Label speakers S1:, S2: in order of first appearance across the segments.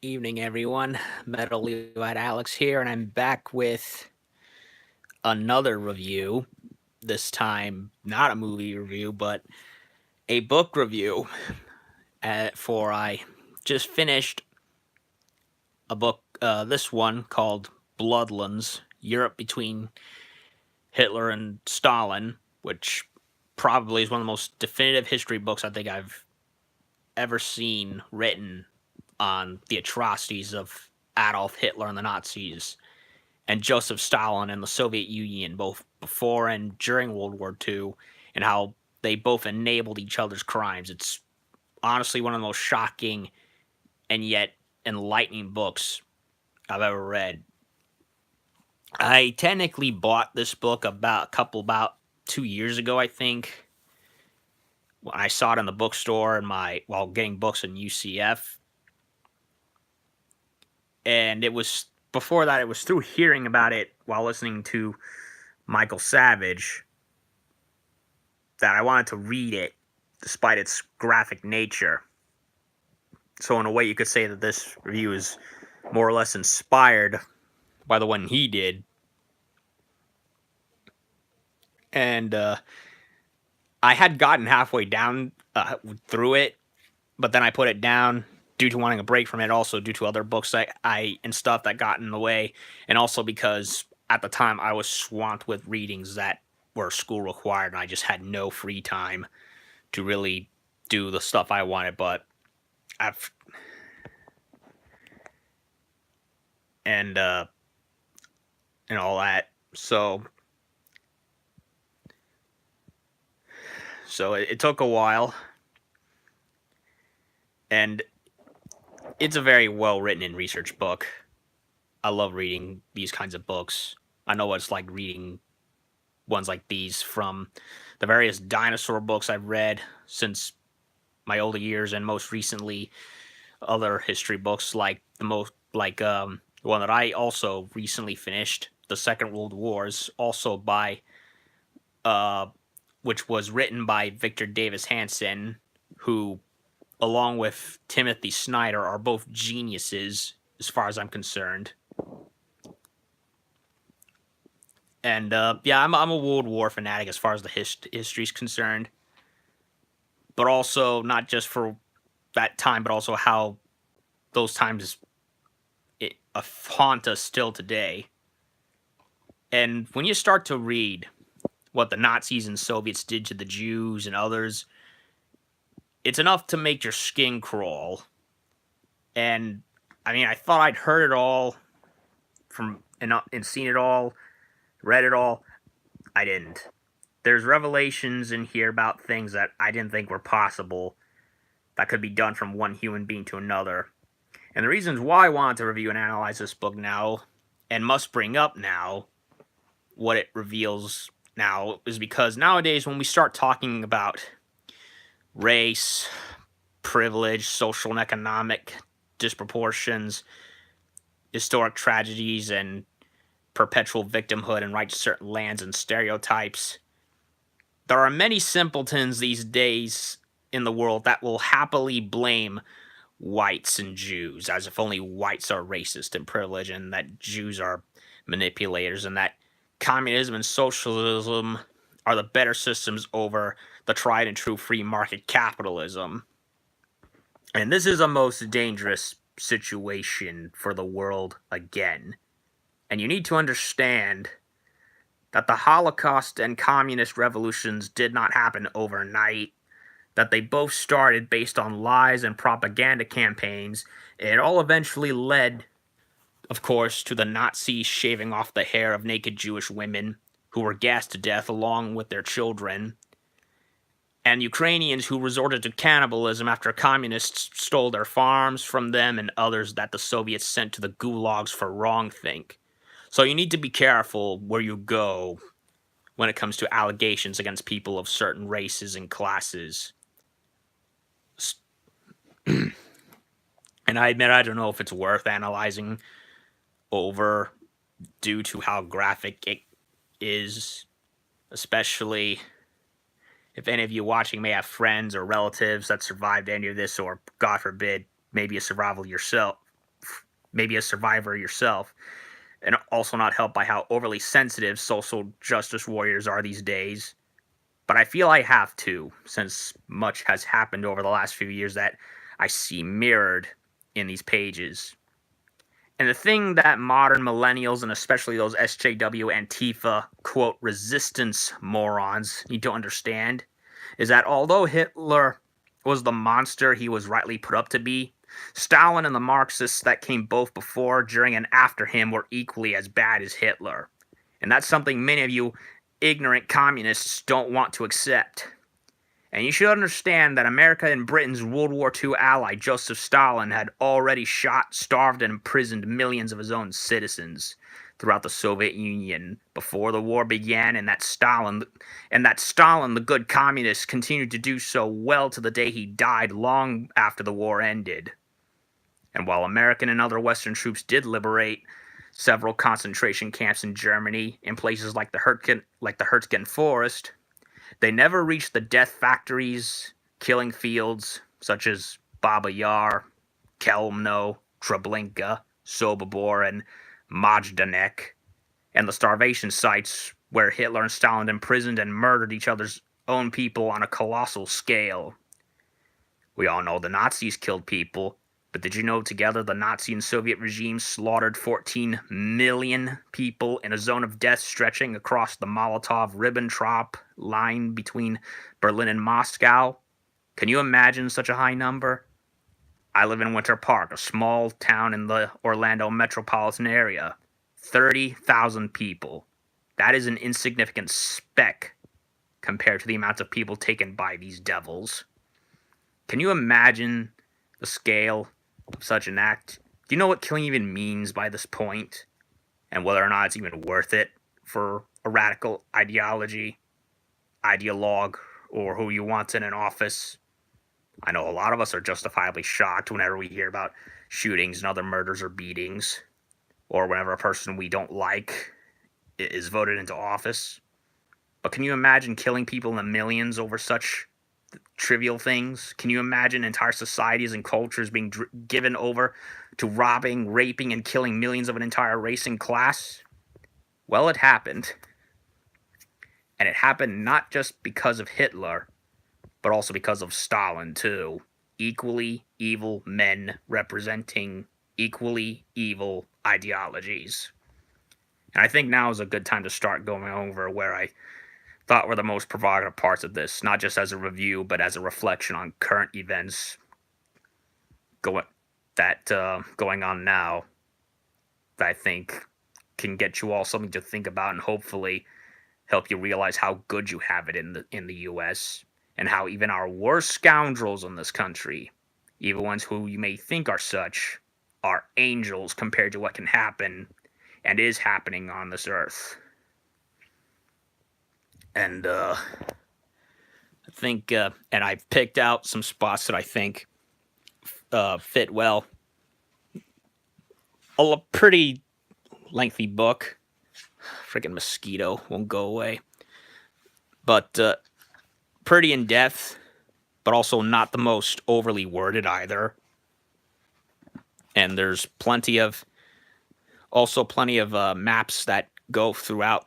S1: Evening, everyone. Metal Levite Alex here, and I'm back with another review. This time, not a movie review, but a book review. For I just finished a book, this one called Bloodlands Europe Between Hitler and Stalin, which probably is one of the most definitive history books I think I've ever seen written on the atrocities of Adolf Hitler and the Nazis and Joseph Stalin and the Soviet Union, both before and during World War II, and how they both enabled each other's crimes. It's honestly one of the most shocking and yet enlightening books I've ever read. I technically bought this book about 2 years ago, I think. When I saw it in the bookstore and while getting books in UCF, and it was before that. It was through hearing about it while listening to Michael Savage that I wanted to read it, despite its graphic nature. So in a way, you could say that this review is more or less inspired by the one he did. And I had gotten halfway down through it, but then I put it down due to wanting a break from it, also due to other books I and stuff that got in the way, and also because at the time I was swamped with readings that were school required, and I just had no free time to really do the stuff I wanted. But I've and all that. So it took a while, and it's a very well written and researched book. I love reading these kinds of books. I know what it's like reading ones like these from the various dinosaur books I've read since my older years, and most recently other history books like the one that I also recently finished, the Second World Wars, also by uh which was written by Victor Davis Hanson, who, along with Timothy Snyder, are both geniuses as far as I'm concerned. And yeah, I'm a World War fanatic as far as the history is concerned, but also not just for that time, but also how those times haunt us still today. And when you start to read what the Nazis and Soviets did to the Jews and others, it's enough to make your skin crawl. And I mean, I thought I'd heard it all and seen it all, read it all. I didn't. There's revelations in here about things that I didn't think were possible that could be done from one human being to another. And the reasons why I wanted to review and analyze this book now, and must bring up now, what it reveals now, is because nowadays when we start talking about race, privilege, social and economic disproportions, historic tragedies, and perpetual victimhood and right to certain lands and stereotypes, there are many simpletons these days in the world that will happily blame whites and Jews, as if only whites are racist and privileged, and that Jews are manipulators, and that communism and socialism are the better systems over the tried and true free market capitalism. And this is a most dangerous situation for the world again. And you need to understand that the Holocaust and communist revolutions did not happen overnight, that they both started based on lies and propaganda campaigns. It all eventually led, of course, to the Nazis shaving off the hair of naked Jewish women who were gassed to death along with their children, and Ukrainians who resorted to cannibalism after communists stole their farms from them, and others that the Soviets sent to the gulags for wrongthink. So you need to be careful where you go when it comes to allegations against people of certain races and classes. And I admit I don't know if it's worth analyzing over due to how graphic it is, especially if any of you watching may have friends or relatives that survived any of this, or God forbid, maybe a survival yourself maybe a survivor yourself, and also not helped by how overly sensitive social justice warriors are these days. But I feel I have to, since much has happened over the last few years that I see mirrored in these pages. And the thing that modern millennials, and especially those SJW Antifa, quote, resistance morons need to understand is that although Hitler was the monster he was rightly put up to be, Stalin and the Marxists that came both before, during, and after him were equally as bad as Hitler. And that's something many of you ignorant communists don't want to accept. And you should understand that America and Britain's World War II ally, Joseph Stalin, had already shot, starved, and imprisoned millions of his own citizens throughout the Soviet Union before the war began, and that Stalin, the good communist, continued to do so well to the day he died long after the war ended. And while American and other Western troops did liberate several concentration camps in Germany in places like the Hurtgen Forest, they never reached the death factories, killing fields such as Baba Yar, Kelmno, Treblinka, Sobibor, and Majdanek, and the starvation sites where Hitler and Stalin imprisoned and murdered each other's own people on a colossal scale. We all know the Nazis killed people, but did you know together the Nazi and Soviet regimes slaughtered 14 million people in a zone of death stretching across the Molotov-Ribbentrop line between Berlin and Moscow? Can you imagine such a high number? I live in Winter Park, a small town in the Orlando metropolitan area. 30,000 people. That is an insignificant speck compared to the amount of people taken by these devils. Can you imagine the scale of such an act? Do you know what killing even means by this point? And whether or not it's even worth it for a radical ideologue, or who you want in an office? I know a lot of us are justifiably shocked whenever we hear about shootings and other murders or beatings, or whenever a person we don't like is voted into office. But can you imagine killing people in the millions over such trivial things? Can you imagine entire societies and cultures being given over to robbing, raping, and killing millions of an entire race and class? Well, it happened. And it happened not just because of Hitler, but also because of Stalin, too. Equally evil men representing equally evil ideologies. And I think now is a good time to start going over where I thought were the most provocative parts of this, not just as a review, but as a reflection on current events going on now that I think can get you all something to think about and hopefully help you realize how good you have it in the U.S. and how even our worst scoundrels in this country, even ones who you may think are such, are angels compared to what can happen and is happening on this earth. And I think, and I've picked out some spots that I think fit well. A pretty lengthy book. Freaking mosquito won't go away. But pretty in depth, but also not the most overly worded either. And there's plenty of maps that go throughout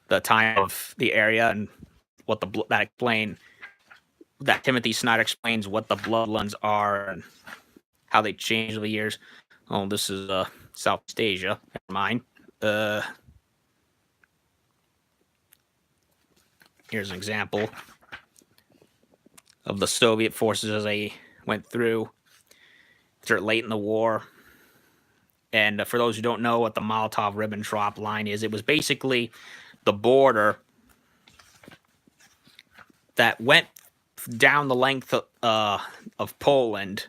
S1: the time of the area and what that Timothy Snyder explains what the Bloodlands are and how they change over the years. Oh, this is Southeast Asia. Never mind. Here's an example of the Soviet forces as they went through late in the war. And for those who don't know what the Molotov-Ribbentrop line is, it was basically the border that went down the length of Poland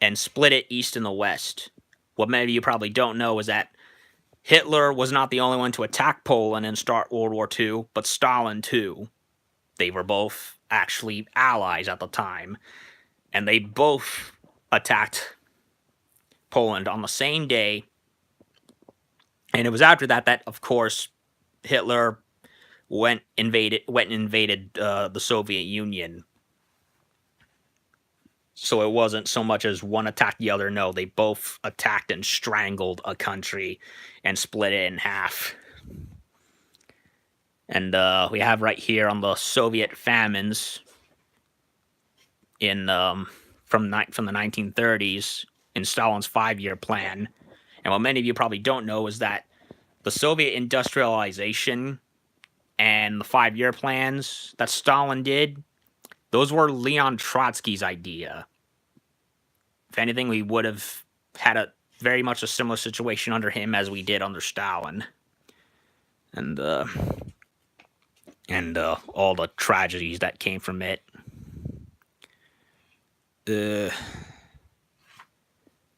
S1: and split it east and the west. What many of you probably don't know is that Hitler was not the only one to attack Poland and start World War II, but Stalin too. They were both actually allies at the time, and they both attacked Poland on the same day. And it was after that, of course, Hitler went and invaded the Soviet Union. So it wasn't so much as one attacked the other. No, they both attacked and strangled a country and split it in half. And we have right here on the Soviet famines in from the 1930s in Stalin's 5-year plan. And what many of you probably don't know is that the Soviet industrialization and the 5-year plans that Stalin did, those were Leon Trotsky's idea. If anything, we would have had a very much a similar situation under him as we did under Stalin. And all the tragedies that came from it.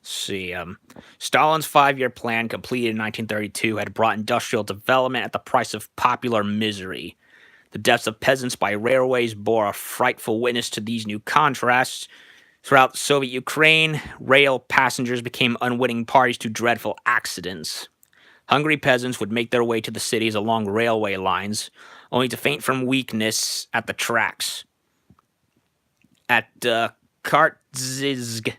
S1: Stalin's 5-year plan, completed in 1932, had brought industrial development at the price of popular misery. The deaths of peasants by railways bore a frightful witness to these new contrasts. Throughout Soviet Ukraine, rail passengers became unwitting parties to dreadful accidents. Hungry peasants would make their way to the cities along railway lines, only to faint from weakness at the tracks. At Kartzizg,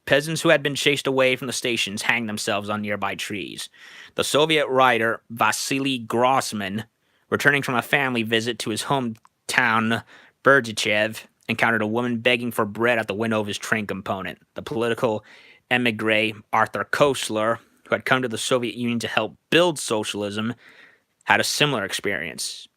S1: peasants who had been chased away from the stations hanged themselves on nearby trees. The Soviet writer Vasily Grossman, returning from a family visit to his hometown Berdichev, encountered a woman begging for bread at the window of his train component. The political emigre Arthur Koestler, who had come to the Soviet Union to help build socialism, had a similar experience.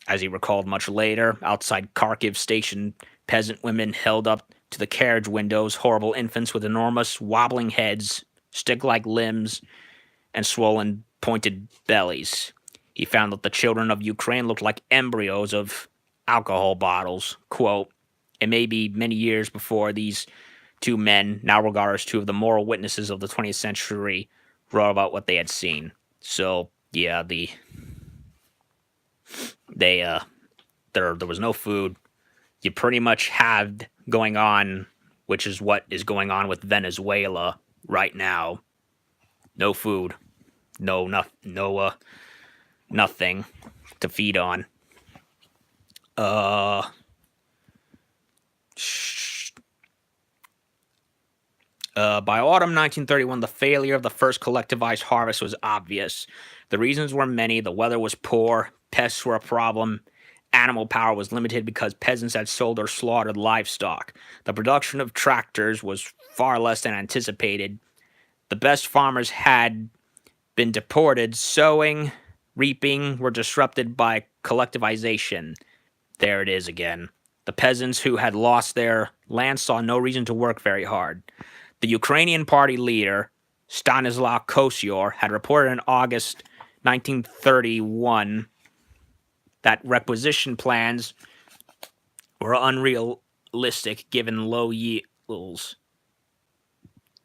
S1: As he recalled much later, outside Kharkiv station, peasant women held up to the carriage windows horrible infants with enormous wobbling heads, stick-like limbs, and swollen pointed bellies. He found that the children of Ukraine looked like embryos of alcohol bottles. Quote, "It may be many years before these two men, now regarded as two of the moral witnesses of the 20th century, wrote about what they had seen." So, yeah, there was no food. You pretty much had going on, which is what is going on with Venezuela right now. No food, nothing to feed on. By autumn 1931, the failure of the first collectivized harvest was obvious. The reasons were many. The weather was poor, pests were a problem, animal power was limited because peasants had sold or slaughtered livestock. The production of tractors was far less than anticipated. The best farmers had been deported. Sowing, reaping were disrupted by collectivization. There it is again. The peasants who had lost their land saw no reason to work very hard. The Ukrainian party leader, Stanislav Kosyor, had reported in August 1931 that requisition plans were unrealistic given low yields.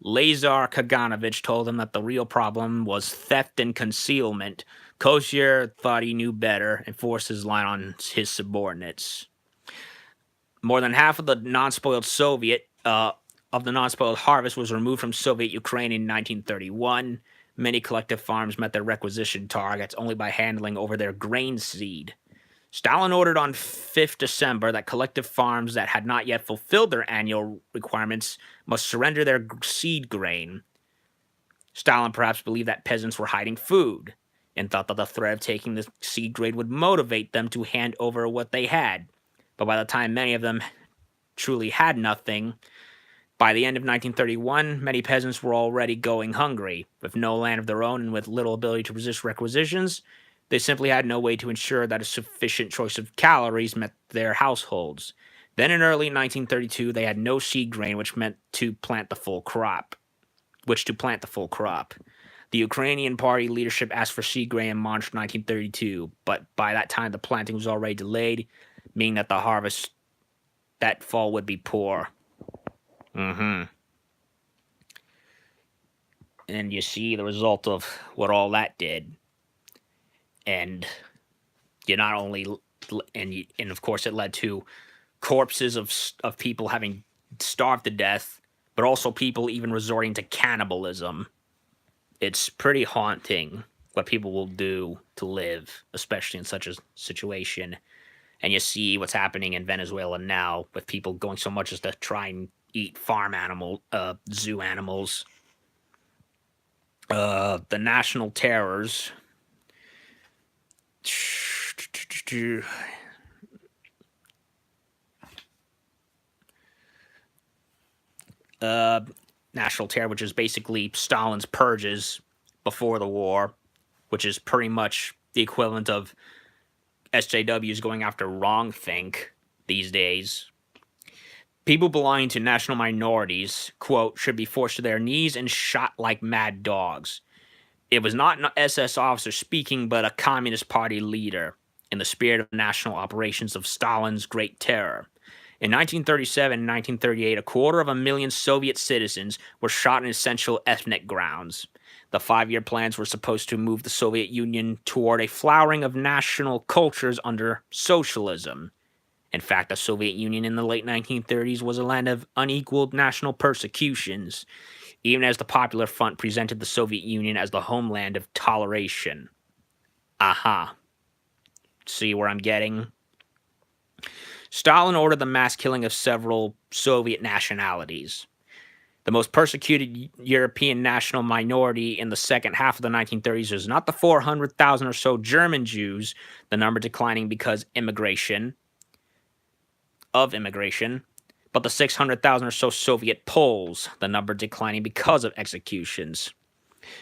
S1: Lazar Kaganovich told him that the real problem was theft and concealment. Kosyor thought he knew better and forced his line on his subordinates. More than half of the non-spoiled harvest was removed from Soviet Ukraine in 1931. Many collective farms met their requisition targets only by handling over their grain seed. Stalin ordered on 5th December that collective farms that had not yet fulfilled their annual requirements must surrender their seed grain. Stalin perhaps believed that peasants were hiding food and thought that the threat of taking the seed grain would motivate them to hand over what they had. But by the time many of them truly had nothing, by the end of 1931, many peasants were already going hungry. With no land of their own and with little ability to resist requisitions, they simply had no way to ensure that a sufficient choice of calories met their households. Then in early 1932, they had no seed grain, which to plant the full crop. The Ukrainian party leadership asked for seed grain in March 1932, but by that time the planting was already delayed, meaning that the harvest that fall would be poor. And you see the result of what all that did. And of course it led to corpses of people having starved to death, but also people even resorting to cannibalism. It's pretty haunting what people will do to live, especially in such a situation. And you see what's happening in Venezuela now with people going so much as to try and eat farm zoo animals. The national terrors. Uh, National terror, which is basically Stalin's purges before the war, which is pretty much the equivalent of SJWs going after wrongthink these days. People belonging to national minorities, quote, should be forced to their knees and shot like mad dogs. It was not an SS officer speaking, but a Communist Party leader in the spirit of national operations of Stalin's Great Terror. In 1937 and 1938, 250,000 Soviet citizens were shot in essential ethnic grounds. The 5-year plans were supposed to move the Soviet Union toward a flowering of national cultures under socialism. In fact, the Soviet Union in the late 1930s was a land of unequaled national persecutions, even as the Popular Front presented the Soviet Union as the homeland of toleration. Aha. See where I'm getting? Stalin ordered the mass killing of several Soviet nationalities. The most persecuted European national minority in the second half of the 1930s was not the 400,000 or so German Jews, the number declining because immigration, but the 600,000 or so Soviet Poles, the number declining because of executions.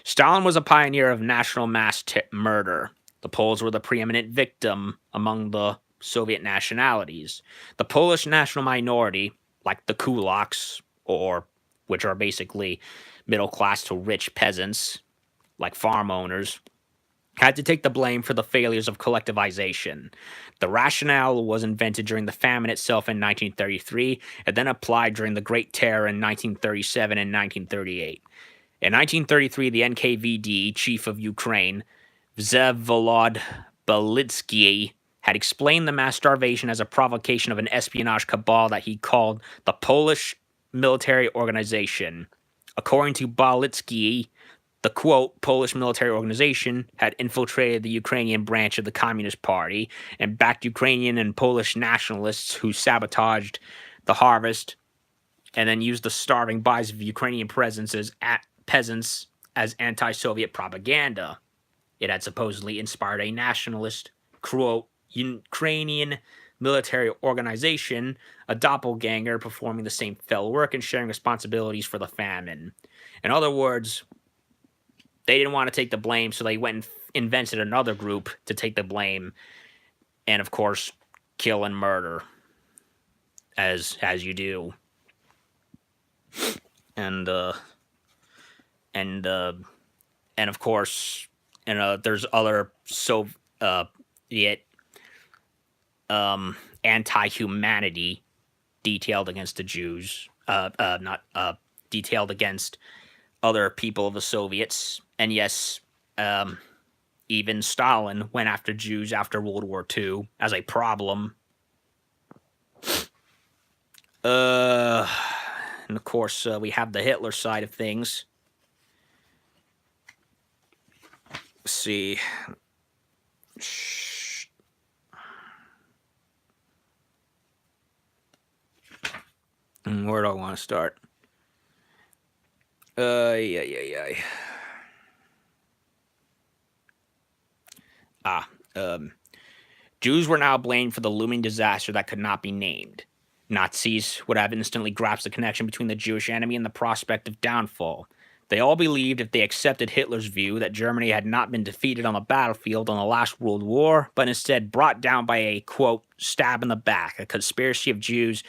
S1: Stalin was a pioneer of national mass murder. The Poles were the preeminent victim among the Soviet nationalities. The Polish national minority, like the kulaks, or which are basically middle class to rich peasants, like farm owners, had to take the blame for the failures of collectivization. The rationale was invented during the famine itself in 1933 and then applied during the Great Terror in 1937 and 1938. In 1933, the NKVD chief of Ukraine, Vsevolod Belitsky, had explained the mass starvation as a provocation of an espionage cabal that he called the Polish Military Organization. According to Belitsky, the, quote, Polish military organization had infiltrated the Ukrainian branch of the Communist Party and backed Ukrainian and Polish nationalists who sabotaged the harvest and then used the starving bodies of Ukrainian peasants as anti-Soviet propaganda. It had supposedly inspired a nationalist, quote, Ukrainian military organization, a doppelganger performing the same fell work and sharing responsibilities for the famine. In other words, they didn't want to take the blame, so they went and invented another group to take the blame, and of course, kill and murder, as you do. And of course, there's other Soviet anti-humanity detailed against the Jews, detailed against other people of the Soviets. And yes, even Stalin went after Jews after World War II as a problem. And of course, we have the Hitler side of things. Let's see. Where do I want to start? Jews were now blamed for the looming disaster that could not be named. Nazis would have instantly grasped the connection between the Jewish enemy and the prospect of downfall. They all believed, if they accepted Hitler's view, that Germany had not been defeated on the battlefield in the last World War, but instead brought down by a, quote, stab in the back, a conspiracy of Jews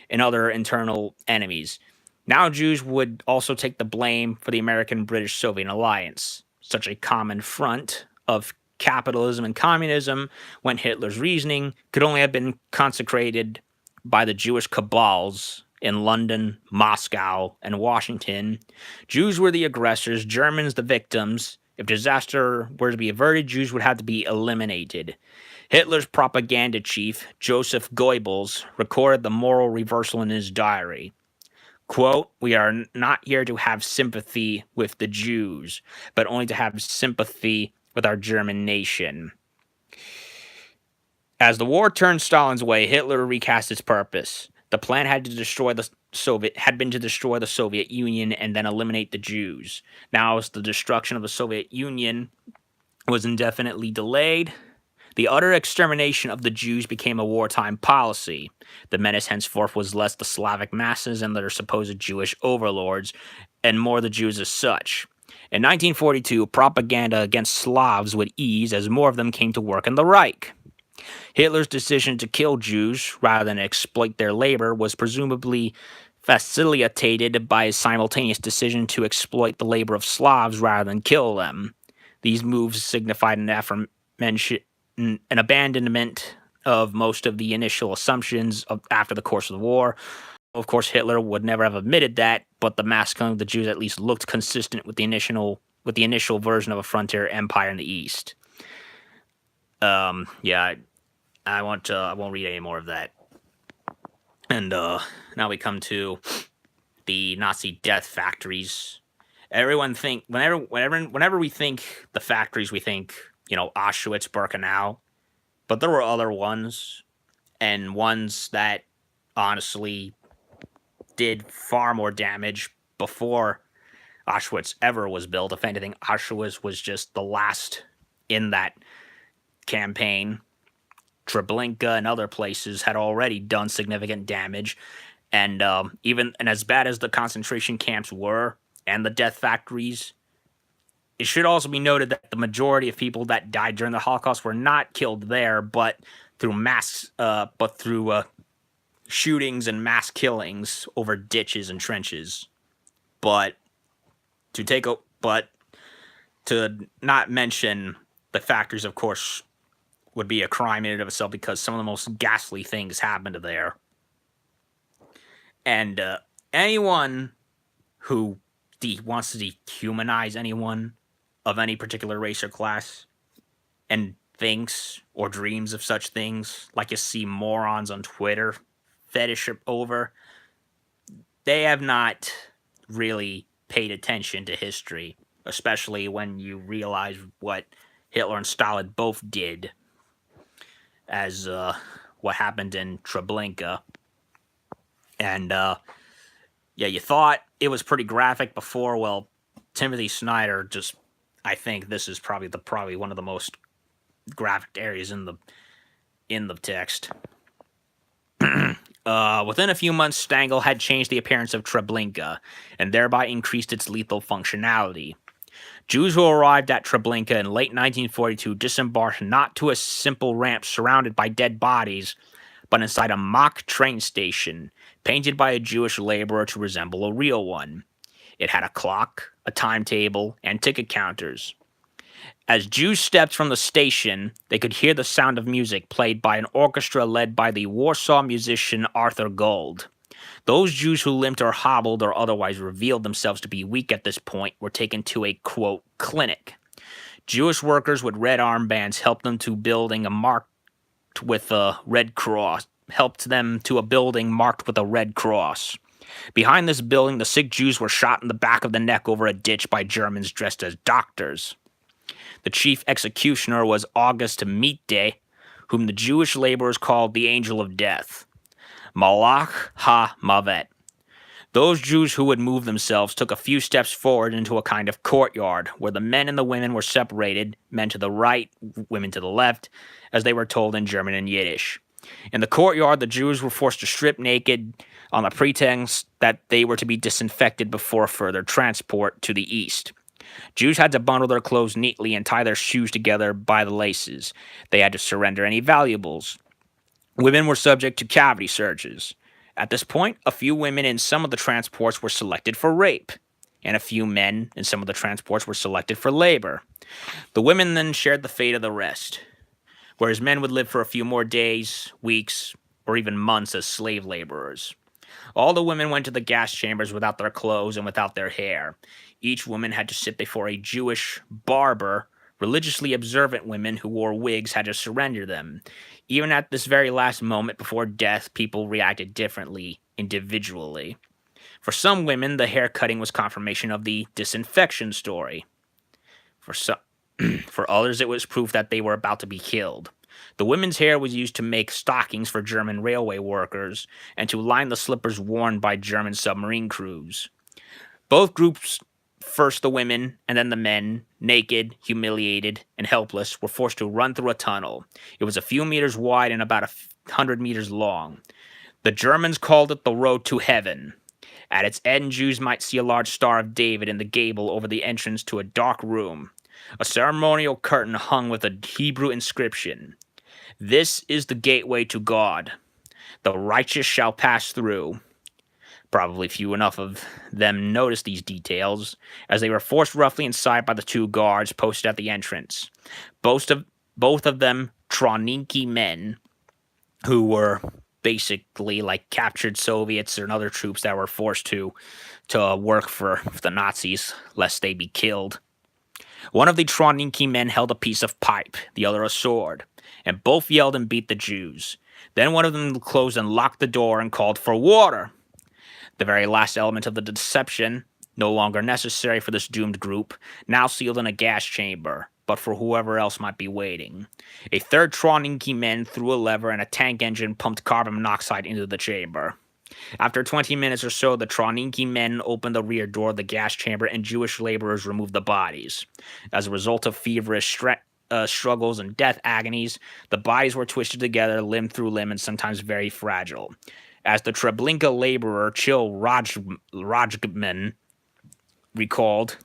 S1: and other internal enemies. Now Jews would also take the blame for the American-British-Soviet alliance. Such a common front of capitalism and communism, when Hitler's reasoning could only have been consecrated by the Jewish cabals in London, Moscow, and Washington. Jews were the aggressors, Germans the victims. If disaster were to be averted, Jews would have to be eliminated. Hitler's propaganda chief, Josef Goebbels, recorded the moral reversal in his diary. Quote, "We are not here to have sympathy with the Jews, but only to have sympathy with our German nation." As the war turned Stalin's way, Hitler recast its purpose. The plan had to destroy the to destroy the Soviet Union and then eliminate the Jews. Now, as the destruction of the Soviet Union was indefinitely delayed, the utter extermination of the Jews became a wartime policy. The menace henceforth was less the Slavic masses and their supposed Jewish overlords, and more the Jews as such. In 1942, propaganda against Slavs would ease as more of them came to work in the Reich. Hitler's decision to kill Jews rather than exploit their labor was presumably facilitated by his simultaneous decision to exploit the labor of Slavs rather than kill them. These moves signified an abandonment of most of the initial assumptions after the course of the war. Of course, Hitler would never have admitted that, but the mass killing of the Jews at least looked consistent with the initial version of a frontier empire in the East. I won't read any more of that. And now we come to the Nazi death factories. Everyone whenever we think the factories, we think, Auschwitz, Birkenau, but there were other ones, and ones that honestly did far more damage before Auschwitz ever was built. If anything, Auschwitz was just the last in that campaign. Treblinka and other places had already done significant damage, and as bad as the concentration camps were and the death factories, it should also be noted that the majority of people that died during the Holocaust were not killed there, but through shootings and mass killings over ditches and trenches. But to not mention the factories, of course, would be a crime in and of itself, because some of the most ghastly things happened there. And anyone who wants to dehumanize anyone of any particular race or class and thinks or dreams of such things, like you see morons on Twitter fetish over, they have not really paid attention to history, especially when you realize what Hitler and Stalin both did, as what happened in Treblinka. And you thought it was pretty graphic before. Well, Timothy Snyder I think this is probably one of the most graphic areas in the text. Within a few months, Stangl had changed the appearance of Treblinka, and thereby increased its lethal functionality. Jews who arrived at Treblinka in late 1942 disembarked not to a simple ramp surrounded by dead bodies, but inside a mock train station, painted by a Jewish laborer to resemble a real one. It had a clock, a timetable, and ticket counters. As Jews stepped from the station, they could hear the sound of music played by an orchestra led by the Warsaw musician Arthur Gold. Those Jews who limped or hobbled or otherwise revealed themselves to be weak at this point were taken to a, quote, clinic. Jewish workers with red armbands helped them to building marked with a red cross. Behind this building, the sick Jews were shot in the back of the neck over a ditch by Germans dressed as doctors. The chief executioner was August Mitte, whom the Jewish laborers called the Angel of Death. Malach ha-Mavet. Those Jews who would move themselves took a few steps forward into a kind of courtyard, where the men and the women were separated, men to the right, women to the left, as they were told in German and Yiddish. In the courtyard, the Jews were forced to strip naked on the pretense that they were to be disinfected before further transport to the east. Jews had to bundle their clothes neatly and tie their shoes together by the laces. They had to surrender any valuables. Women were subject to cavity searches. At this point, a few women in some of the transports were selected for rape, and a few men in some of the transports were selected for labor. The women then shared the fate of the rest, whereas men would live for a few more days, weeks, or even months as slave laborers. All the women went to the gas chambers without their clothes and without their hair. Each woman had to sit before a Jewish barber. Religiously observant women who wore wigs had to surrender them. Even at this very last moment before death, people reacted differently, individually. For some women, the hair cutting was confirmation of the disinfection story. For others, it was proof that they were about to be killed. The women's hair was used to make stockings for German railway workers and to line the slippers worn by German submarine crews. Both groups, first the women and then the men, naked, humiliated, and helpless, were forced to run through a tunnel. It was a few meters wide and about 100 meters long. The Germans called it the road to heaven. At its end, Jews might see a large Star of David in the gable over the entrance to a dark room. A ceremonial curtain hung with a Hebrew inscription. This is the gateway to God. The righteous shall pass through. Probably few enough of them noticed these details, as they were forced roughly inside by the two guards posted at the entrance. Both of them Troninki men, who were basically like captured Soviets and other troops that were forced to work for the Nazis, lest they be killed. One of the Troninki men held a piece of pipe, the other a sword, and both yelled and beat the Jews. Then one of them closed and locked the door and called for water. The very last element of the deception, no longer necessary for this doomed group, now sealed in a gas chamber, but for whoever else might be waiting. A third Troninki man threw a lever and a tank engine pumped carbon monoxide into the chamber. After 20 minutes or so, the Troninki men opened the rear door of the gas chamber and Jewish laborers removed the bodies. As a result of feverish struggles and death agonies, the bodies were twisted together, limb through limb, and sometimes very fragile. As the Treblinka laborer Chil Rajgman recalled,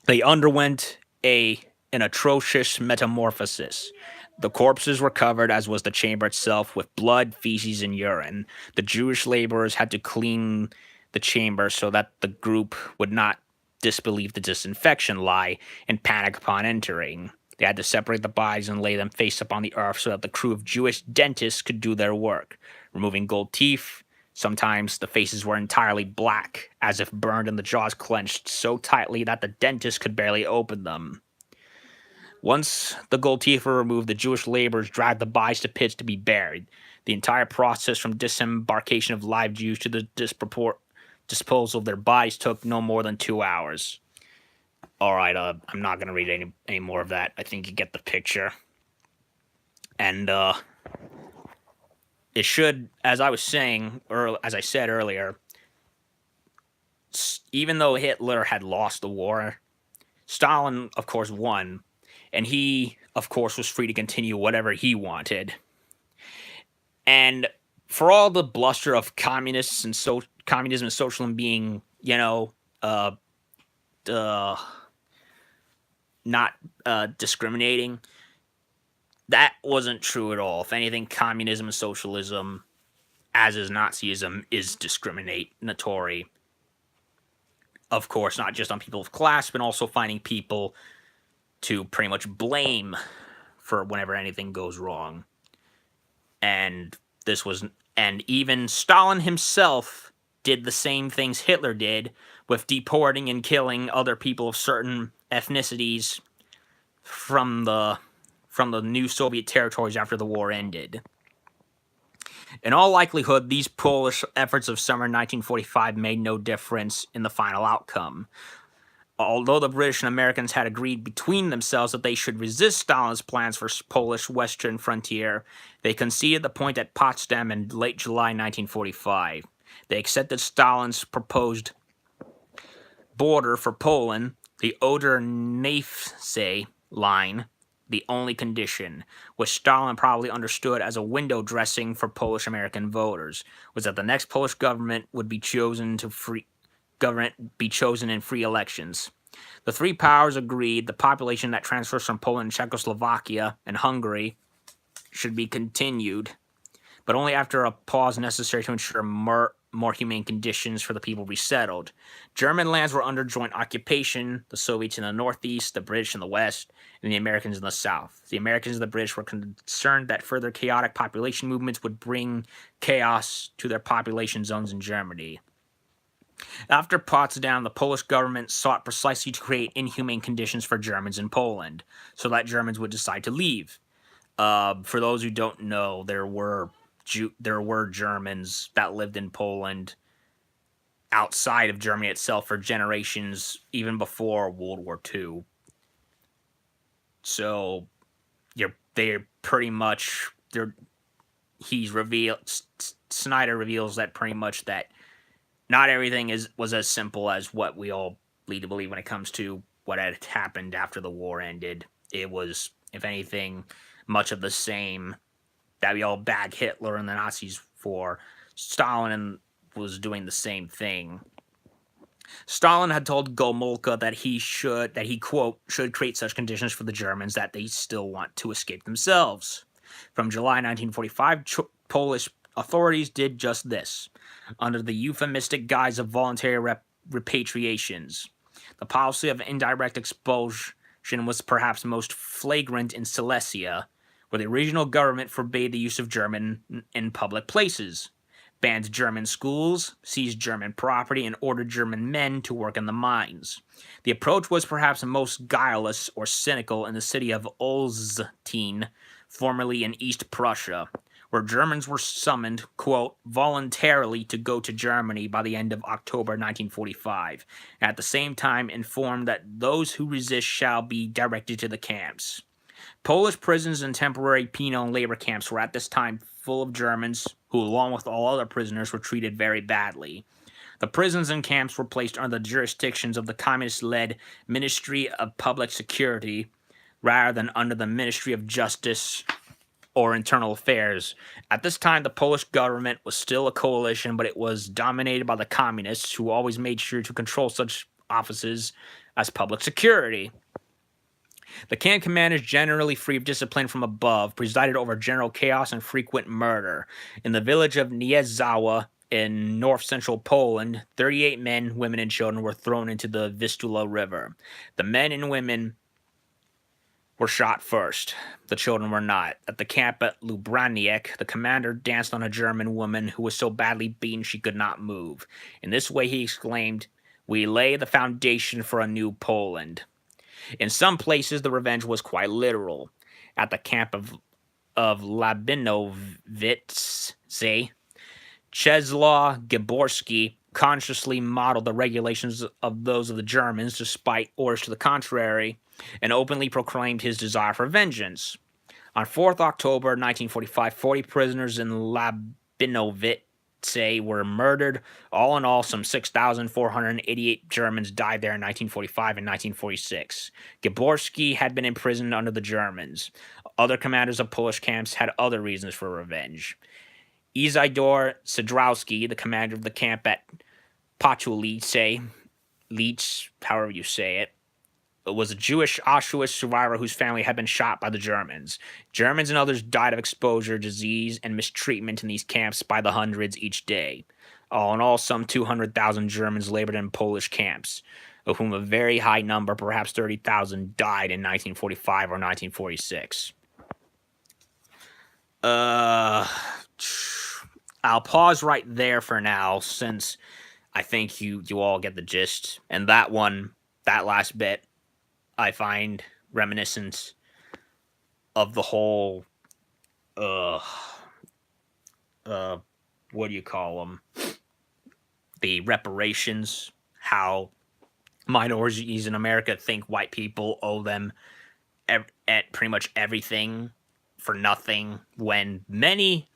S1: they underwent an atrocious metamorphosis. The corpses were covered, as was the chamber itself, with blood, feces, and urine. The Jewish laborers had to clean the chamber so that the group would not disbelieve the disinfection lie and panic upon entering. They had to separate the bodies and lay them face up on the earth so that the crew of Jewish dentists could do their work, removing gold teeth. Sometimes the faces were entirely black, as if burned and the jaws clenched so tightly that the dentist could barely open them. Once the gold teeth were removed, the Jewish laborers dragged the bodies to pits to be buried. The entire process from disembarkation of live Jews to the disposal of their bodies took no more than 2 hours. All right, I'm not going to read any more of that. I think you get the picture. And it should, as I was saying, or as I said earlier, even though Hitler had lost the war, Stalin, of course, won. And he, of course, was free to continue whatever he wanted. And for all the bluster of communists and communism and socialism being, not discriminating, that wasn't true at all. If anything, communism and socialism, as is Nazism, is discriminatory. Of course, not just on people of class, but also finding people to pretty much blame for whenever anything goes wrong. And even Stalin himself did the same things Hitler did with deporting and killing other people of certain ethnicities from the new Soviet territories after the war ended. In all likelihood, these Polish efforts of summer 1945 made no difference in the final outcome. Although the British and Americans had agreed between themselves that they should resist Stalin's plans for Polish western frontier, they conceded the point at Potsdam in late July 1945. They accepted Stalin's proposed border for Poland, the Oder-Neisse line, the only condition, which Stalin probably understood as a window dressing for Polish-American voters, was that the next Polish government would be chosen in free elections. The three powers agreed the population that transfers from Poland, Czechoslovakia, and Hungary should be continued, but only after a pause necessary to ensure more humane conditions for the people resettled. German lands were under joint occupation, the Soviets in the northeast, the British in the west, and the Americans in the south. The Americans and the British were concerned that further chaotic population movements would bring chaos to their population zones in Germany. After Potsdam, the Polish government sought precisely to create inhumane conditions for Germans in Poland, so that Germans would decide to leave. For those who don't know, there were Germans that lived in Poland outside of Germany itself for generations, even before World War II. So you're they're pretty much Snyder reveals that pretty much that not everything was as simple as what we all lead to believe when it comes to what had happened after the war ended. It was, if anything, much of the same that we all bag Hitler and the Nazis for. Stalin was doing the same thing. Stalin had told Gomulka that he quote, should create such conditions for the Germans that they still want to escape themselves. From July 1945, Polish authorities did just this, under the euphemistic guise of voluntary repatriations. The policy of indirect expulsion was perhaps most flagrant in Silesia, where the regional government forbade the use of German in public places, banned German schools, seized German property, and ordered German men to work in the mines. The approach was perhaps most guileless or cynical in the city of Olsztyn, formerly in East Prussia, where Germans were summoned, quote, voluntarily to go to Germany by the end of October 1945, and at the same time informed that those who resist shall be directed to the camps. Polish prisons and temporary penal and labor camps were at this time full of Germans who, along with all other prisoners, were treated very badly. The prisons and camps were placed under the jurisdictions of the communist-led Ministry of Public Security rather than under the Ministry of Justice or Internal Affairs. At this time, the Polish government was still a coalition, but it was dominated by the communists, who always made sure to control such offices as public security. The camp commanders, generally free of discipline from above, presided over general chaos and frequent murder. In the village of Niezawa in north-central Poland, 38 men, women, and children were thrown into the Vistula River. The men and women were shot first. The children were not. At the camp at Lubraniec, the commander danced on a German woman who was so badly beaten she could not move. In this way, he exclaimed, "We lay the foundation for a new Poland." In some places, the revenge was quite literal. At the camp of Labinowice, Czesław Gborski consciously modeled the regulations of those of the Germans, despite orders to the contrary, and openly proclaimed his desire for vengeance. On 4th October 1945, 40 prisoners in Labinowice were murdered. All in all, some 6,488 Germans died there in 1945 and 1946. Gborski had been imprisoned under the Germans. Other commanders of Polish camps had other reasons for revenge. Isidor Sadrowski, the commander of the camp at Patulice, however you say it, was a Jewish Auschwitz survivor whose family had been shot by the Germans. Germans and others died of exposure, disease, and mistreatment in these camps by the hundreds each day. All in all, some 200,000 Germans labored in Polish camps, of whom a very high number, perhaps 30,000, died in 1945 or 1946. I'll pause right there for now, since I think you all get the gist. And that last bit, I find reminiscent of the whole, what do you call them? The reparations, how minorities in America think white people owe them at pretty much everything for nothing, when many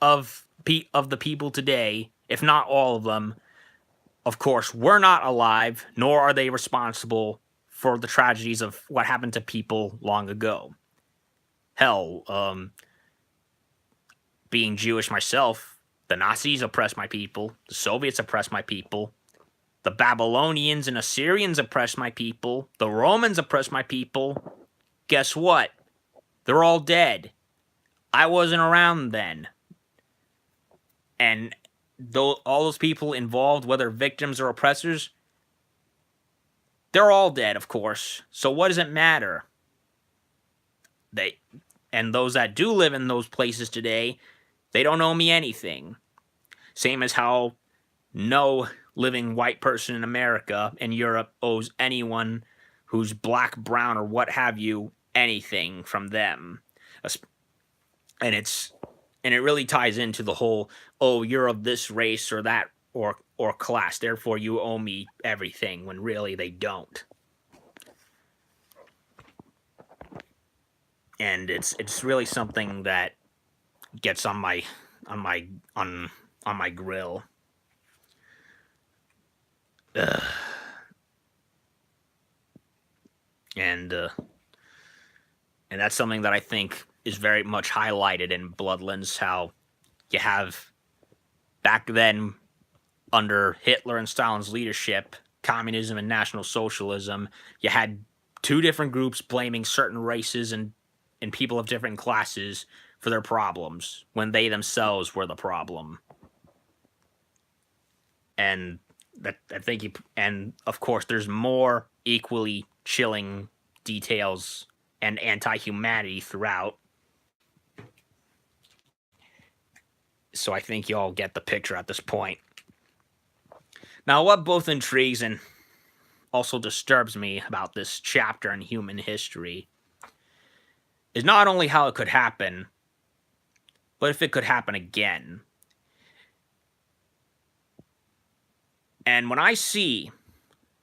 S1: of the people today, if not all of them, of course, were not alive, nor are they responsible for the tragedies of what happened to people long ago. Hell, being Jewish myself, the Nazis oppressed my people, the Soviets oppressed my people, the Babylonians and Assyrians oppressed my people, the Romans oppressed my people. Guess what? They're all dead. I wasn't around then. And all those people involved, whether victims or oppressors, they're all dead, of course. So what does it matter? And those that do live in those places today, they don't owe me anything. Same as how no living white person in America and Europe owes anyone who's black, brown, or what have you anything from them. And it really ties into the whole, oh, you're of this race or that or class, therefore you owe me everything, when really they don't. and it's really something that gets on my on on my grill. Ugh. And and that's something that I think is very much highlighted in Bloodlands. How you have back then, under Hitler and Stalin's leadership, communism and National Socialism, you had two different groups blaming certain races and people of different classes for their problems when they themselves were the problem. And that I think you, and of course there's more equally chilling details and anti-humanity throughout. So I think you all get the picture at this point. Now, what both intrigues and also disturbs me about this chapter in human history is not only how it could happen, but if it could happen again. And when I see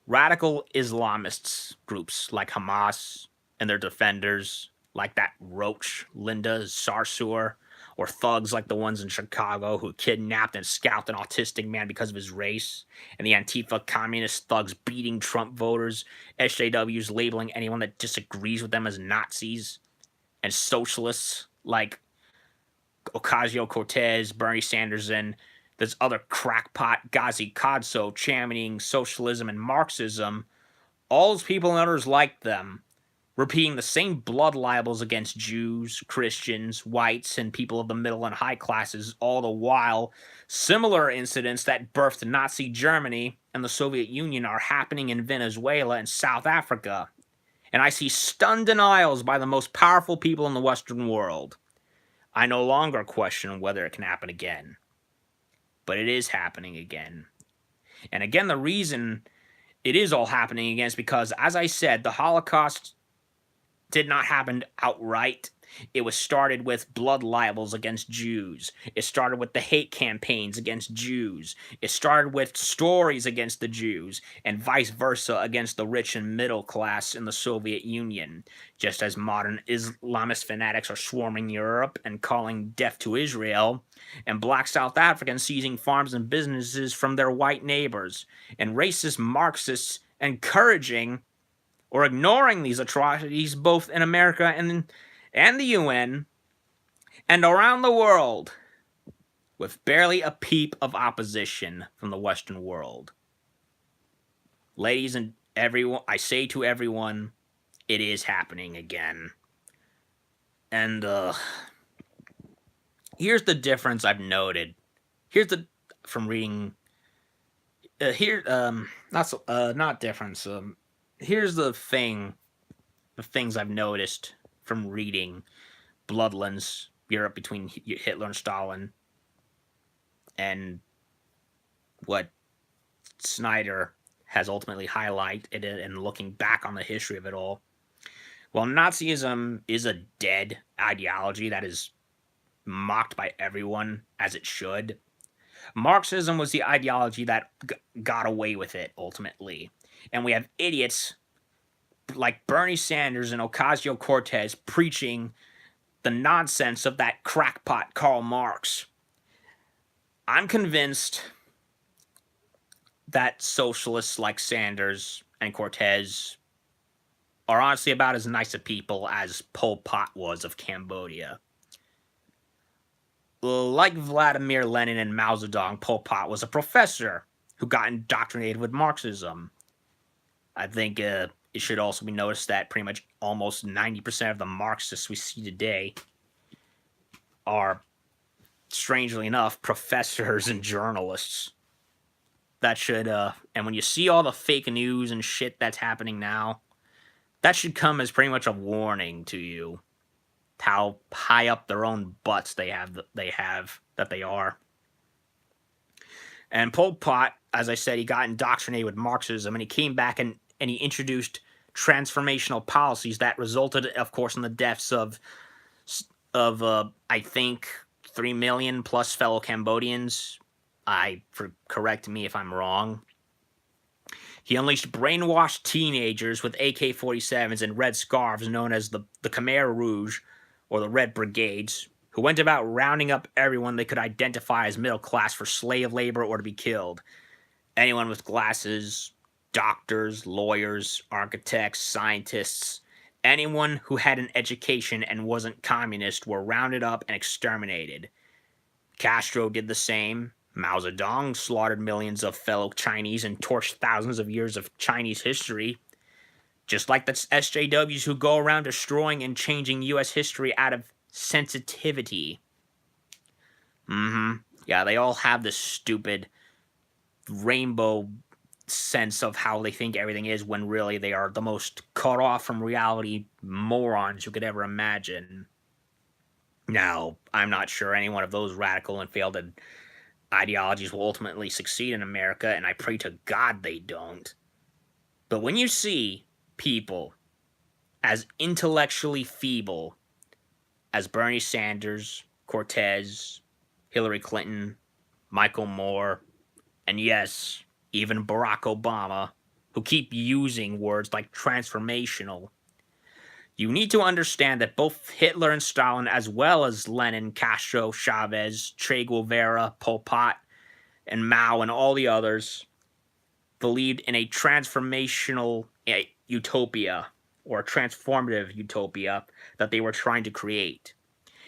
S1: radical Islamists groups like Hamas and their defenders, like that roach Linda Sarsour, or thugs like the ones in Chicago who kidnapped and scalped an autistic man because of his race, and the Antifa communist thugs beating Trump voters, SJWs labeling anyone that disagrees with them as Nazis, and socialists like Ocasio-Cortez, Bernie Sanders, and this other crackpot Ghazi Kadso championing socialism and Marxism, all those people and others like them, repeating the same blood libels against Jews, Christians, whites, and people of the middle and high classes, all the while similar incidents that birthed Nazi Germany and the Soviet Union are happening in Venezuela and South Africa. And I see stunned denials by the most powerful people in the Western world. I no longer question whether it can happen again. But it is happening again. And again, the reason it is all happening again is because, as I said, the Holocaust did not happen outright. It was started with blood libels against Jews. It started with the hate campaigns against Jews. It started with stories against the Jews, and vice versa against the rich and middle class in the Soviet Union. Just as modern Islamist fanatics are swarming Europe and calling death to Israel, and black South Africans seizing farms and businesses from their white neighbors, and racist Marxists encouraging or ignoring these atrocities both in America and the UN and around the world, with barely a peep of opposition from the Western world. Ladies and everyone, I say to everyone, it is happening again. And here's the difference I've noted. Here's the from reading. Not difference. Here's the things I've noticed from reading Bloodlands, Europe between Hitler and Stalin, and what Snyder has ultimately highlighted and looking back on the history of it all. While Nazism is a dead ideology that is mocked by everyone, as it should, Marxism was the ideology that got away with it ultimately. And we have idiots like Bernie Sanders and Ocasio-Cortez preaching the nonsense of that crackpot Karl Marx. I'm convinced that socialists like Sanders and Cortez are honestly about as nice a people as Pol Pot was of Cambodia. Like Vladimir Lenin and Mao Zedong, Pol Pot was a professor who got indoctrinated with Marxism. I think it should also be noticed that pretty much almost 90% of the Marxists we see today are, strangely enough, professors and journalists. That should, and when you see all the fake news and shit that's happening now, that should come as pretty much a warning to you how high up their own butts they are. And Pol Pot, as I said, he got indoctrinated with Marxism, and he came back and he introduced transformational policies that resulted, of course, in the deaths of I think 3 million plus fellow Cambodians. Correct me if I'm wrong. He unleashed brainwashed teenagers with AK-47s and red scarves known as the Khmer Rouge, or the Red Brigades, who went about rounding up everyone they could identify as middle class for slave labor or to be killed. Anyone with glasses, doctors, lawyers, architects, scientists, anyone who had an education and wasn't communist were rounded up and exterminated. Castro did the same. Mao Zedong slaughtered millions of fellow Chinese and torched thousands of years of Chinese history. Just like the SJWs who go around destroying and changing US history out of sensitivity. Yeah, they all have this stupid rainbow sense of how they think everything is when really they are the most cut off from reality morons you could ever imagine. Now, I'm not sure any one of those radical and failed ideologies will ultimately succeed in America, and I pray to God they don't. But when you see people as intellectually feeble as Bernie Sanders, Cortez, Hillary Clinton, Michael Moore, and yes, even Barack Obama, who keep using words like transformational, you need to understand that both Hitler and Stalin, as well as Lenin, Castro, Chavez, Che Guevara, Pol Pot, and Mao, and all the others, believed in a transformational utopia, or a transformative utopia, that they were trying to create.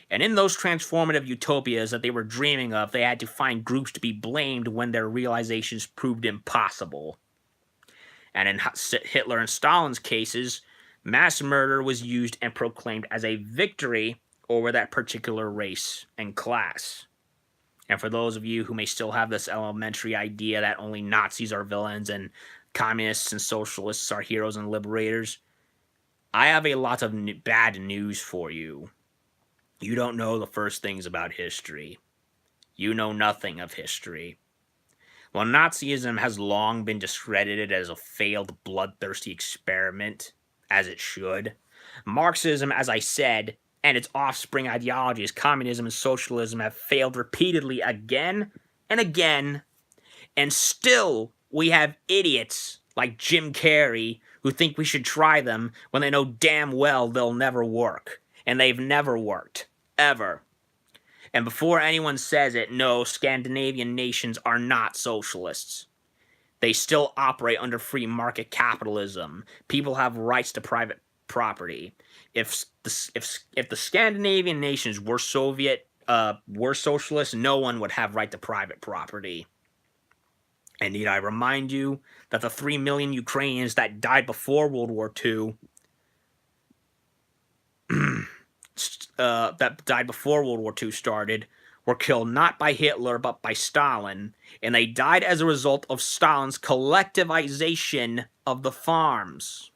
S1: And in those transformative utopias that they were dreaming of, they had to find groups to be blamed when their realizations proved impossible. And in Hitler and Stalin's cases, mass murder was used and proclaimed as a victory over that particular race and class. And for those of you who may still have this elementary idea that only Nazis are villains and communists and socialists are heroes and liberators, I have a lot of bad news for you. You don't know the first things about history. You know nothing of history. While Nazism has long been discredited as a failed, bloodthirsty experiment, as it should, Marxism, as I said, and its offspring ideologies, communism and socialism, have failed repeatedly again and again, and still we have idiots like Jim Carrey who think we should try them when they know damn well they'll never work. And they've never worked. Ever. And before anyone says it, no, Scandinavian nations are not socialists. They still operate under free market capitalism. People have rights to private property. If the Scandinavian nations were were socialist, no one would have right to private property. And need I remind you that the 3 million Ukrainians that died before World War II started were killed not by Hitler but by Stalin, and they died as a result of Stalin's collectivization of the farms.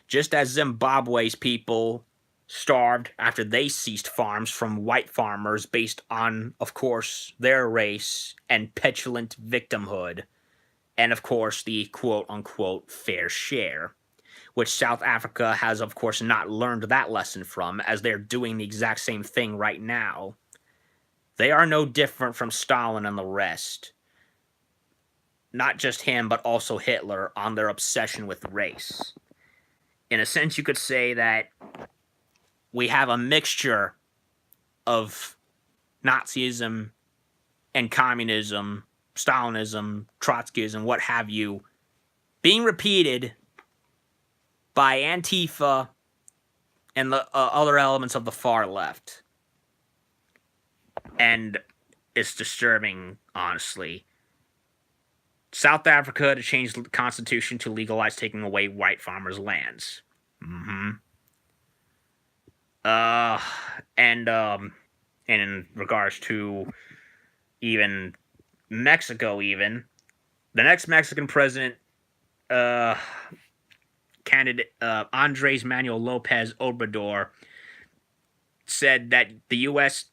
S1: Just as Zimbabwe's people starved after they seized farms from white farmers based on, of course, their race and petulant victimhood, and of course the quote-unquote fair share, which South Africa has, of course, not learned that lesson from, as they're doing the exact same thing right now. They are no different from Stalin and the rest. Not just him, but also Hitler on their obsession with race. In a sense, you could say that we have a mixture of Nazism and communism, Stalinism, Trotskyism, what have you, being repeated by Antifa and the other elements of the far left. And it's disturbing, honestly. South Africa to change the constitution to legalize taking away white farmers' lands. And in regards to even Mexico, the next Mexican president, candidate Andres Manuel Lopez Obrador, said that the U.S.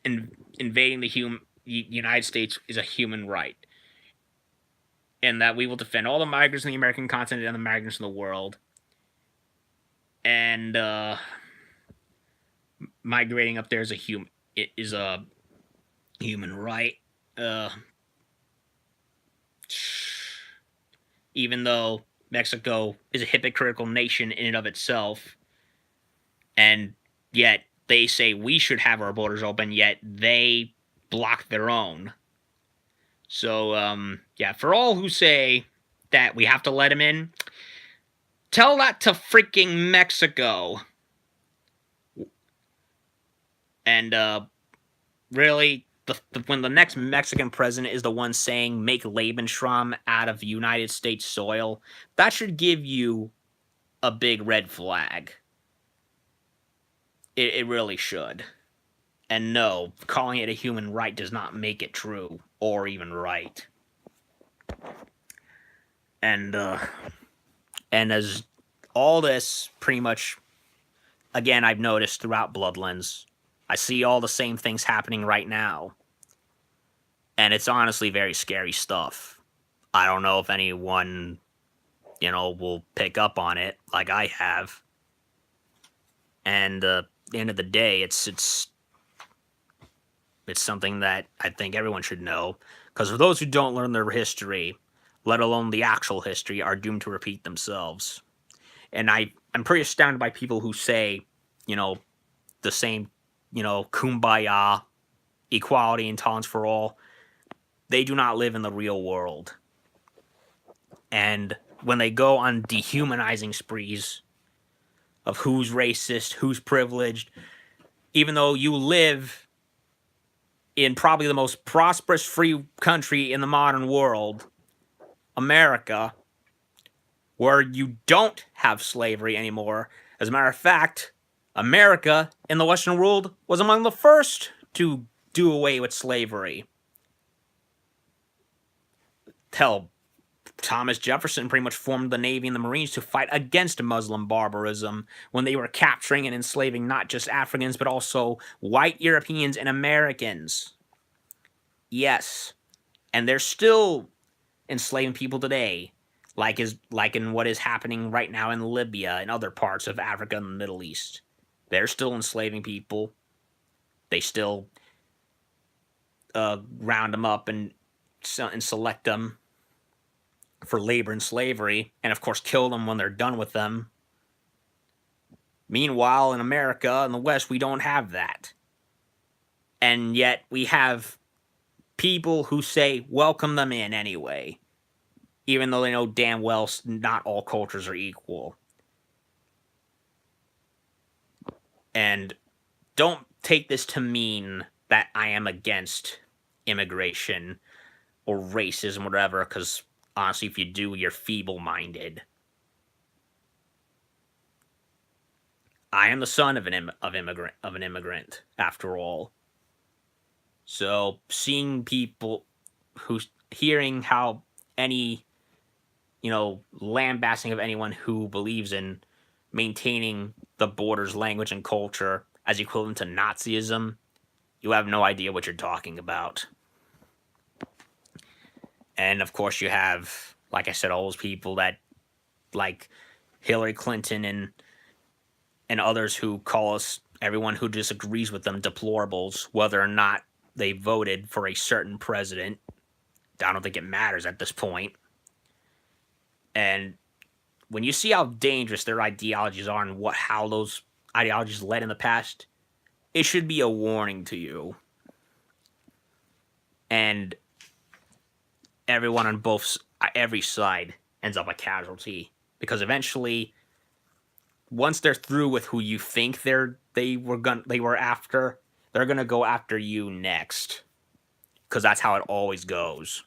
S1: invading the United States is a human right, and that we will defend all the migrants in the American continent and the migrants in the world. And migrating up there is a human right. even though Mexico is a hypocritical nation in and of itself, and yet they say we should have our borders open, yet they block their own. So, yeah, for all who say that we have to let them in, tell that to freaking Mexico. And, really, when the next Mexican president is the one saying make Lebensraum out of United States soil, that should give you a big red flag. It really should. And no, calling it a human right does not make it true or even right. And as all this pretty much, again, I've noticed throughout Bloodlands, I see all the same things happening right now. And it's honestly very scary stuff. I don't know if anyone, will pick up on it like I have. And at the end of the day, it's something that I think everyone should know. Because for those who don't learn their history, let alone the actual history, are doomed to repeat themselves. And I'm pretty astounded by people who say, the same, kumbaya, equality and tolerance for all. They do not live in the real world. And when they go on dehumanizing sprees of who's racist, who's privileged, even though you live in probably the most prosperous free country in the modern world, America, where you don't have slavery anymore. As a matter of fact, America in the Western world was among the first to do away with slavery. Hell, Thomas Jefferson pretty much formed the Navy and the Marines to fight against Muslim barbarism when they were capturing and enslaving not just Africans, but also white Europeans and Americans. Yes. And they're still enslaving people today, like in what is happening right now in Libya and other parts of Africa and the Middle East. They're still enslaving people. They still round them up and select them for labor and slavery, and of course kill them when they're done with them. Meanwhile, in America, in the West, we don't have that. And yet we have people who say welcome them in anyway, even though they know damn well not all cultures are equal. And don't take this to mean that I am against immigration or racism or whatever, because honestly, if you do, you're feeble-minded. I am the son of an immigrant, after all. So seeing people hearing how any, lambasting of anyone who believes in maintaining the borders, language, and culture as equivalent to Nazism, you have no idea what you're talking about. And of course you have, like I said, all those people that, like Hillary Clinton and others who call us, everyone who disagrees with them, deplorables, whether or not they voted for a certain president. I don't think it matters at this point. And when you see how dangerous their ideologies are and how those ideologies led in the past, it should be a warning to you. And everyone on every side ends up a casualty, because eventually, once they're through with who you think they were after, they're gonna go after you next, because that's how it always goes.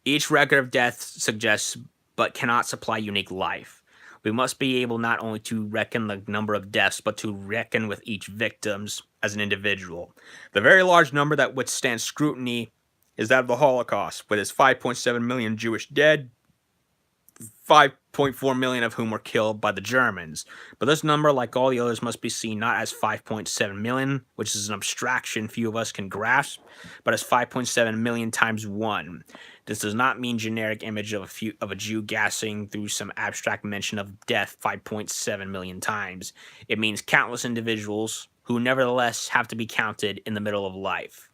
S1: Each record of death suggests but cannot supply unique life. We must be able not only to reckon the number of deaths, but to reckon with each victim as an individual. The very large number that withstands scrutiny is that of the Holocaust, with its 5.7 million Jewish dead, 5.4 million of whom were killed by the Germans. But this number, like all the others, must be seen not as 5.7 million, which is an abstraction few of us can grasp, but as 5.7 million times 1. This does not mean generic image of a Jew gassing through some abstract mention of death 5.7 million times. It means countless individuals who nevertheless have to be counted in the middle of life.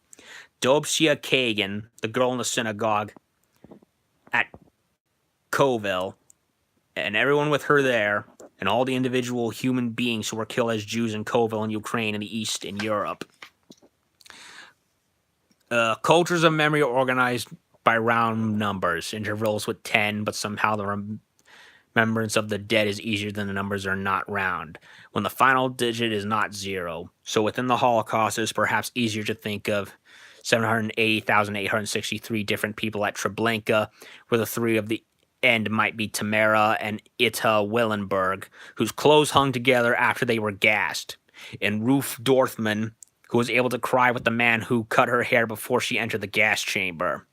S1: Dobshia Kagan, the girl in the synagogue at Kovel, and everyone with her there, and all the individual human beings who were killed as Jews in Kovel in Ukraine and the East in Europe. Cultures of memory are organized by round numbers, intervals with 10, but somehow the remembrance of the dead is easier than the numbers are not round, when the final digit is not 0. So within the Holocaust, it is perhaps easier to think of 780,863 different people at Treblinka, where the 3 of the end might be Tamara and Ita Willenberg, whose clothes hung together after they were gassed, and Ruth Dorfman, who was able to cry with the man who cut her hair before she entered the gas chamber.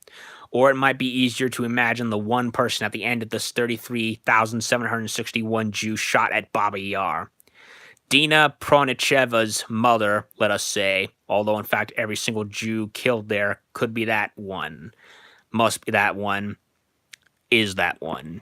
S1: Or it might be easier to imagine the one person at the end of this 33,761 Jews shot at FiveYear. Dina Pronicheva's mother, let us say, although in fact every single Jew killed there could be that one, must be that one, is that one.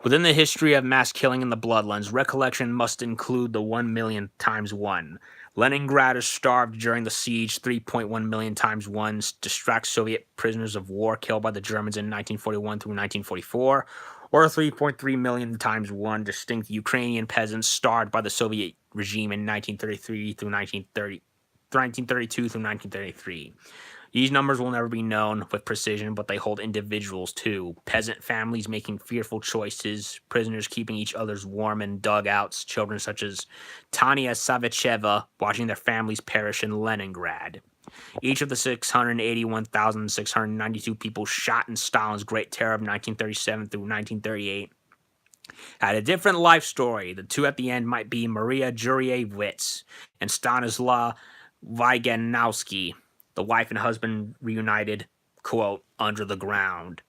S1: Within the history of mass killing in the Bloodlands, recollection must include the 1 million times 1. Leningrad is starved during the siege 3.1 million times 1, distract Soviet prisoners of war killed by the Germans in 1941 through 1944, or 3.3 million times 1 distinct Ukrainian peasants starved by the Soviet regime in 1933 through 1932 through 1933. These numbers will never be known with precision, but they hold individuals too. Peasant families making fearful choices, prisoners keeping each other's warm in dugouts, children such as Tanya Savicheva watching their families perish in Leningrad. Each of the 681,692 people shot in Stalin's Great Terror of 1937 through 1938 had a different life story. The 2 at the end might be Maria Jurievich and Stanislaw Wyganowski, the wife and husband reunited, quote, under the ground.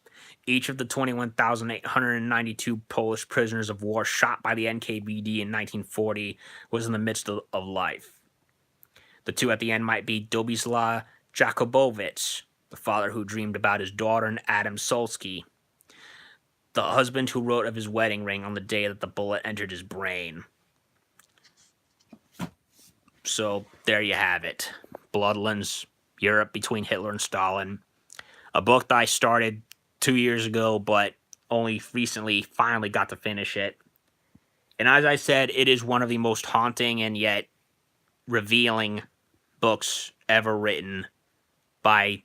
S1: Each of the 21,892 Polish prisoners of war shot by the NKVD in 1940 was in the midst of life. The 2 at the end might be Dobislaw Jakubowicz, the father who dreamed about his daughter, and Adam Solsky, the husband who wrote of his wedding ring on the day that the bullet entered his brain. So there you have it. Bloodlands, Europe between Hitler and Stalin. A book that I started 2 years ago, but only recently finally got to finish it. And as I said, it is one of the most haunting and yet revealing books ever written by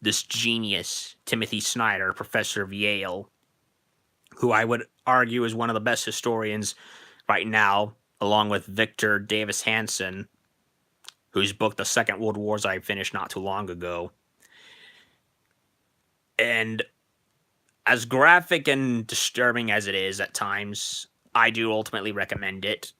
S1: this genius, Timothy Snyder, professor of Yale, who I would argue is one of the best historians right now, along with Victor Davis Hanson, whose book, The Second World Wars, I finished not too long ago. And as graphic and disturbing as it is at times, I do ultimately recommend it.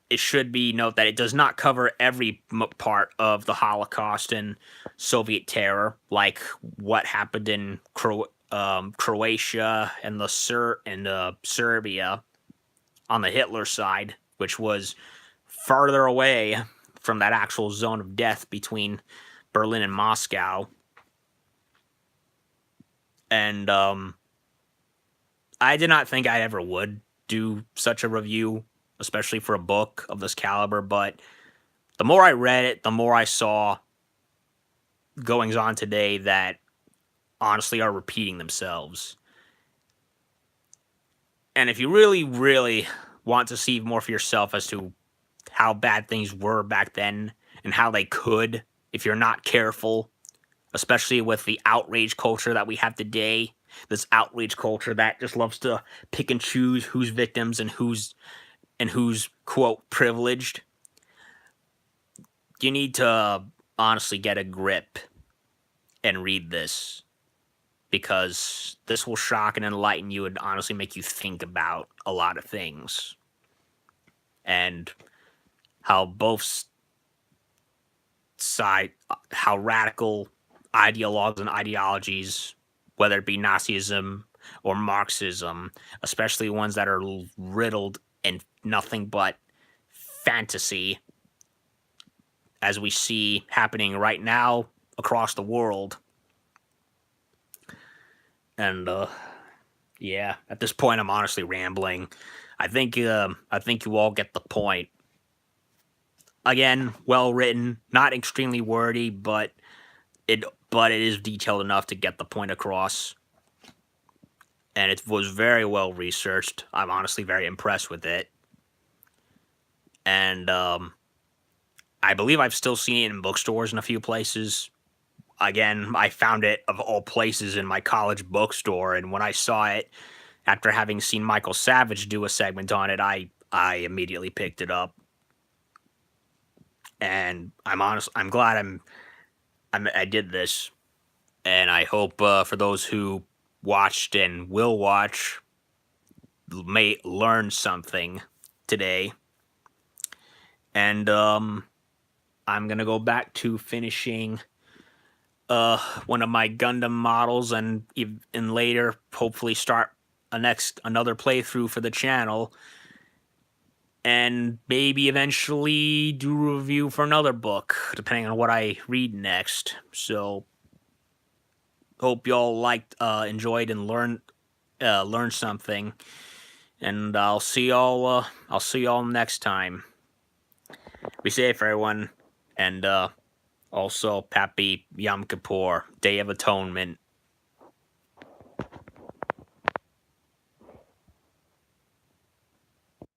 S1: It should be noted that it does not cover every part of the Holocaust and Soviet terror, like what happened in Croatia and Serbia on the Hitler side, which was farther away from that actual zone of death between Berlin and Moscow. And I did not think I ever would do such a review, especially for a book of this caliber, but the more I read it, the more I saw goings on today that honestly are repeating themselves. And if you really, really want to see more for yourself as to how bad things were back then and how they could, if you're not careful, especially with the outrage culture that we have today, this outrage culture that just loves to pick and choose who's victims and who's quote privileged, you need to honestly get a grip and read this, because this will shock and enlighten you and honestly make you think about a lot of things and how both sides, how radical ideologues and ideologies, whether it be Nazism or Marxism, especially ones that are riddled in nothing but fantasy, as we see happening right now across the world. And yeah, at this point, I'm honestly rambling. I think you all get the point. Again, well written, not extremely wordy, but it is detailed enough to get the point across. and it was very well researched. I'm honestly very impressed with it. And I believe I've still seen it in bookstores in a few places. Again, I found it of all places in my college bookstore, and when I saw it after having seen Michael Savage do a segment on it, I immediately picked it up. And I'm glad I did this, and I hope for those who watched and will watch may learn something today. And I'm gonna go back to finishing one of my Gundam models, and later hopefully start another playthrough for the channel, and maybe eventually do a review for another book, depending on what I read next. So hope y'all enjoyed, and learned something. And I'll see y'all next time. Be safe, everyone, and also Happy Yom Kippur, Day of Atonement.